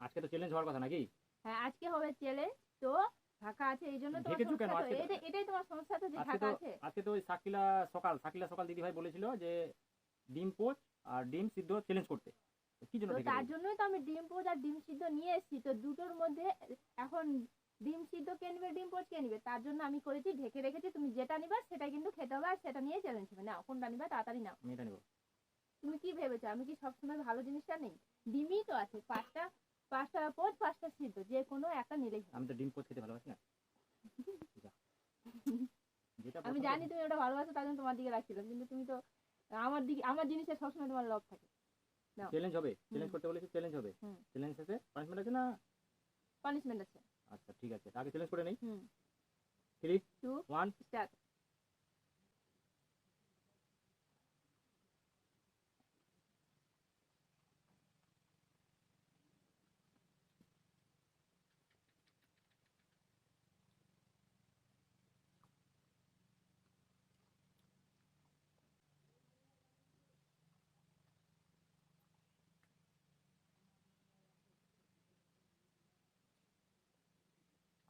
আজকে তো চ্যালেঞ্জ হওয়ার কথা নাকি? হ্যাঁ আজকে হবে চ্যালেঞ্জ। তো ঢাকা আছে এই জন্য তোমার ঢেকেছো কেন সমস্যা, তো আজকে? এটাই তোমার সমস্যা, তো যে আজকে ঢাকা তো আছে। আজকে তো ওই সাকিলা সকাল দিদি ভাই বলেছিল যে ডিম পোচ আর ডিম সিদ্ধ চ্যালেঞ্জ করতে। তো কি জন্য তো ঢেকে তার রেখেছো? জন্যই তো আমি ডিম পোচ আর ডিম সিদ্ধ নিয়ে এসেছি, তো দুটোর মধ্যে এখন ডিম সিদ্ধ কে নিবে ডিম পোচ কে নিবে, তার জন্য আমি করেছি ঢেকে রেখেছি। তুমি যেটা নিবা সেটা কিন্তু খেতে হবে, আর সেটা নিয়ে চ্যালেঞ্জ হবে। নাও কোনটা নিবা তাড়াতাড়ি নাও। আমি এটা নেবো। তুমি কি ভেবেছো আমি কি সবসময় ভালো জিনিসটা নেই? ডিমই তো আছে পাঁচটা, পাঁচটা পোচ পাঁচটা সিদ্ধ, যে কোনো একটা নিলেই হবে। আমি তো ডিম পোচ খেতে ভালোবাসি না। যা, যেটা আমি পছন্দ। জানি তুমি ওটা ভালোবাসো, তার জন্য তোমার দিকে রাখছিলাম, কিন্তু তুমি তো আমার দিকে, আমার জিনিসে সবসময় তোমার লোভ থাকে। নাও। চ্যালেঞ্জ হবে, হুম চ্যালেঞ্জ করতে বলেছি, চ্যালেঞ্জ হবে। হুম। চ্যালেঞ্জ শেষে পানিশমেন্ট আছে না? পানিশমেন্ট আছে। আচ্ছা ঠিক আছে, আগে চ্যালেঞ্জ করে নেই। হুম। 3, টু 1। স্টার্ট।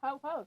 খাও খাও।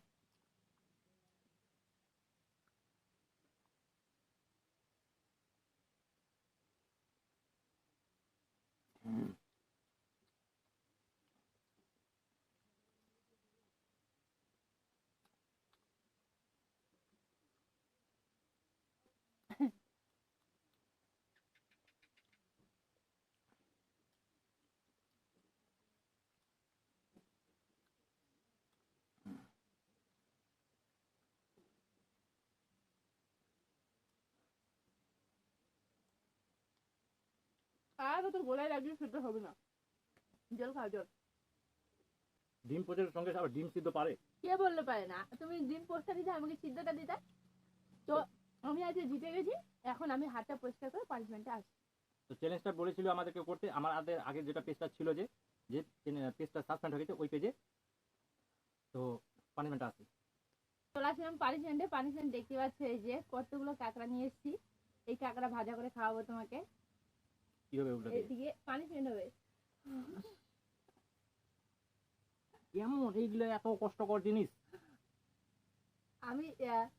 আর তোর গোলায় লাগলে সেটা হবে না। জল খাও জল। ডিম পোচের সঙ্গে আবার ডিম সিদ্ধ পারে? কে বললে পারে না? তুমি ডিম পোস্টটা দিতে, আমাকে সিদ্ধটা দিতে। তো আমি আজকে জিতে গেছি, এখন আমি হাতটা পরিষ্কার করে পানিশমেন্টে আসি। তো চ্যালেঞ্জটা বলেছিল আমাদেরকে করতে, আমাদের আগে যেটা পেজটা ছিল, যে যে পেজটা সাসপেন্ড হয়ে গেছে ওই পেজে। তো পানিশমেন্টটা আছে। চলে আসলাম পানিশমেন্টে। পানিশমেন্ট দেখতে পাচ্ছ এই যে কতগুলো কাঁকড়া নিয়ে এসেছি। এই কাঁকড়া ভাজা করে খাওয়াবো তোমাকে। কি হবে ওটা দিয়ে? এদিকে পানিশমেন্ট হবে। কেমন এইগুলো এত কষ্টকর জিনিস? আমি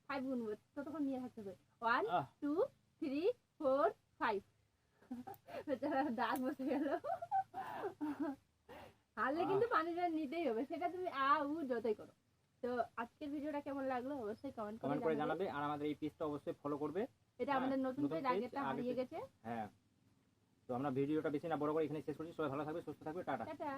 5 গুনবো, ততক্ষণ নিয়ে থাকতে হবে। 1 আহ 2 3 4 5। বেচারা দাগ বসে গেল। হারলে কিন্তু পানিশমেন্ট নিতেই হবে, সেটা তুমি যতই করো। তো আজকের ভিডিওটা কেমন লাগলো অবশ্যই কমেন্ট কমেন্ট করে করে জানাবে। জানাবে, আর আমাদের এই পেজটা অবশ্যই ফলো করবে। এটা হ্যাঁ, আমাদের নতুন পেজ, পেজ আগেরটা হারিয়ে গেছে। হ্যাঁ। তো আমরা ভিডিওটা বেশি না বড় করে এখানে শেষ করছি। সবাই ভালো থাকবে, সুস্থ থাকবে, টাটা। টাটা।